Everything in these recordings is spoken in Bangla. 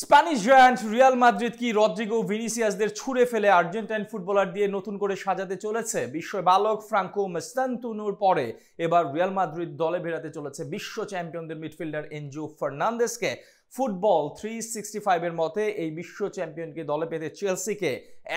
স্প্যানিশ জায়ান্ট রিয়াল মাদ্রিদ কি রদ্রিগো ভিনিসিয়াসদের ছুঁড়ে ফেলে আর্জেন্টাইন ফুটবলার দিয়ে নতুন করে সাজাতে চলেছে? বিশ্ব বালক ফ্রাঙ্কো মাস্তান্তুনোর পরে এবার রিয়াল মাদ্রিদ দলে ভেড়াতে চলেছে বিশ্ব চ্যাম্পিয়নদের মিডফিল্ডার এনজো ফার্নান্দেসকে। ফুটবল 365 এর মতে এই বিশ্ব চ্যাম্পিয়নকে দলে পেতে চেলসিকে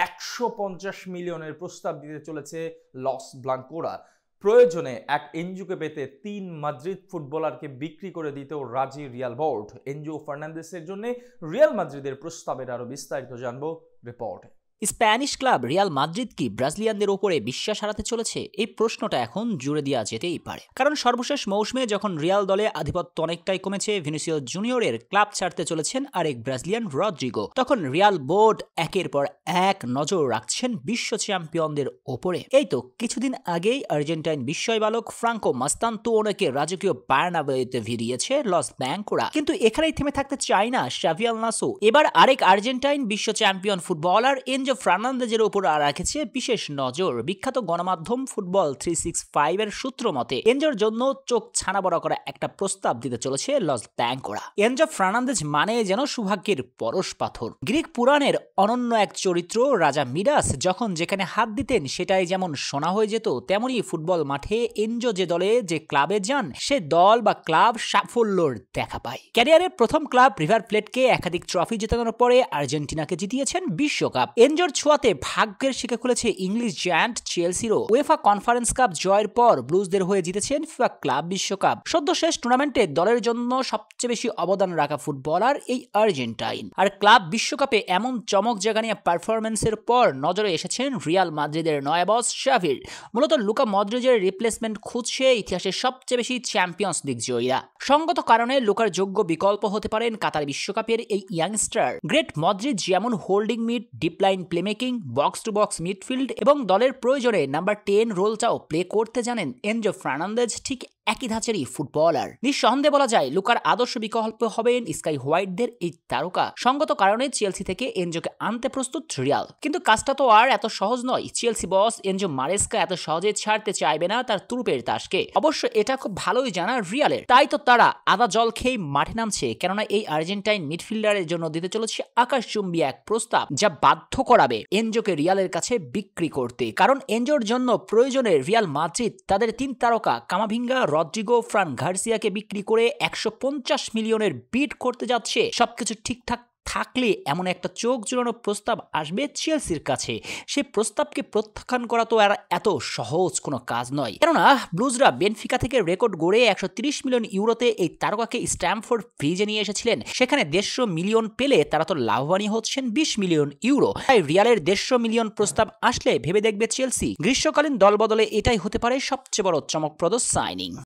150 মিলিয়নের প্রস্তাব দিতে চলেছে লস ব্লাঙ্কোরা। প্রয়োজনে এক এনজোকে পেতে 3 মাদ্রিদ ফুটবলারকে বিক্রি করে দিতেও রাজি রিয়াল বোর্ড। এনজো ফার্নান্দেসের জন্য রিয়াল মাদ্রিদের প্রস্তাবের আরো বিস্তারিত জানবো রিপোর্টে। স্প্যানিশ ক্লাব রিয়াল মাদ্রিদ কি ব্রাজিলিয়ানদের উপরে বিশ্বাস হারাতে চলেছে? এই প্রশ্নটা এখন জুড়ে দেওয়া যেতেই পারে, কারণ সর্বশেষ মৌসুমে যখন রিয়াল দলে আধিপত্য অনেকটাই কমেছে, ভিনিসিয়াস জুনিয়রের ক্লাব ছাড়তে চলেছেন আরেক ব্রাজিলিয়ান রদ্রিগো, তখন রিয়াল বোর্ড একের পর এক নজর রাখছেন বিশ্ব চ্যাম্পিয়নদের ওপরে। এই তো কিছুদিন আগেই আর্জেন্টাইন বিস্ময় বালক ফ্রাঙ্কো মাস্তান্তুনোকে রাজকীয় বার্নাবেউতে ভিড়িয়েছে লস ব্লাঙ্কোরা। কিন্তু এখানেই থেমে থাকতে চায় না শাভি আলনাসো। এবার আরেক আর্জেন্টাইন বিশ্ব চ্যাম্পিয়ন ফুটবলার এনজো ফার্নান্দেজের উপর রাখেছে বিশেষ নজর। বিখ্যাত গণমাধ্যম ফুটবল 365 এর সূত্র মতে এনজোর জন্য চোখ ছানা বড় করা একটা প্রস্তাব দিতে চলেছে লস ব্লাঙ্কোরা। এনজো ফার্নান্দেজ মানে যেন সৌভাগ্যের পরশ পাথর। গ্রিক পুরাণের অনন্য এক চরিত্র রাজা মিডাস যখন যেখানে হাত দিতেন সেটাই যেমন সোনা হয়ে যেত, তেমনি ফুটবল মাঠে এনজো যে দলে যে ক্লাবে যান সে দল বা ক্লাব সাফল্যর দেখা পায়। ক্যারিয়ারের প্রথম ক্লাব রিভার প্লেটকে একাধিক ট্রফি জেতানোর পরে আর্জেন্টিনাকে জিতিয়েছেন বিশ্বকাপ। এনজোর ছোঁয়াতে ভাগ্যের শিখা খুলেছে ইংলিশ জায়ান্ট চেলসিরও। উয়েফা কনফারেন্স কাপ জয়ের পর ব্লুজদের হয়ে জিতেছেন ফিফা ক্লাব বিশ্বকাপ। সদ্য শেষ টুর্নামেন্টে দলের জন্য সবচেয়ে বেশি অবদান রাখা ফুটবলার এই আর্জেন্টাইন। আর ক্লাব বিশ্বকাপে এমন চমক জাগানিয়া পারফরম্যান্সের পর নজরে এসেছেন রিয়াল মাদ্রিদের নয়া বস শাভির। মূলত লুকা মদ্রিজের রিপ্লেসমেন্ট খুঁজছে ইতিহাসের সবচেয়ে বেশি চ্যাম্পিয়ন্স লিগ জয়ীরা। সঙ্গত কারণে লুকার যোগ্য বিকল্প হতে পারেন কাতার বিশ্বকাপের এই ইয়াংস্টার। গ্রেট মদ্রিজ যেমন holding mid, deep line playmaking, box to box midfield এবং দলের প্রয়োজনে নাম্বার 10 রোলটাও প্লে করতে জানেন, এনজো ফার্নান্দেজ ঠিক একই ধাঁচেরই ফুটবলার। নিঃসন্দেহে বলা যায় লুকার আদর্শ বিকল্প হবেন স্কাই হোয়াইটদের এই তারকা। সঙ্গত কারণে চেলসি থেকে এনজোকে আনতে প্রস্তুত রিয়াল। কিন্তু কাজটা তো আর এত সহজ নয়। চেলসি বস এনজো মারেস্কা এত সহজে ছাড়তে চাইবে না তার তুরুপের তাসকে। অবশ্য এটা খুব ভালোই জানা রিয়ালের, তাই তো তারা আদা জল খেয়ে মাঠে নামছে। কেননা এই আর্জেন্টাইন মিডফিল্ডারের জন্য দিতে চলেছে আকাশচুম্বী এক প্রস্তাব, যা বাধ্য করাবে এনজোকে রিয়ালের কাছে বিক্রি করতে। কারণ এনজোর জন্য প্রয়োজনে রিয়াল মাদ্রিদ তাদের 3 তারকা কামাভিঙ্গা, রদ্রিগো, ফ্রান গার্সিয়াকে বিক্রি করে 150 মিলিয়নের বিড করতে যাচ্ছে। সবকিছু ঠিকঠাক থাকলে এমন একটা চোখ জুড়ানো প্রস্তাব আসবে চেলসির কাছে। সেই প্রস্তাবকে প্রত্যাখ্যান করা তো আর এত সহজ কোনো কাজ নয়। কেননা ব্লুজরা বেনফিকা থেকে রেকর্ড গড়ে 130 মিলিয়ন ইউরোতে এই তারকাকে স্ট্যামফোর্ড ব্রিজে নিয়ে এসেছিলেন। সেখানে 150 মিলিয়ন পেলে তারা তো লাভবানই হচ্ছেন 20 মিলিয়ন ইউরো। তাই রিয়ালের 150 মিলিয়ন প্রস্তাব আসলে ভেবে দেখবে চেলসি। গ্রীষ্মকালীন দল বদলে এটাই হতে পারে সবচেয়ে বড় চমকপ্রদ সাইনিং।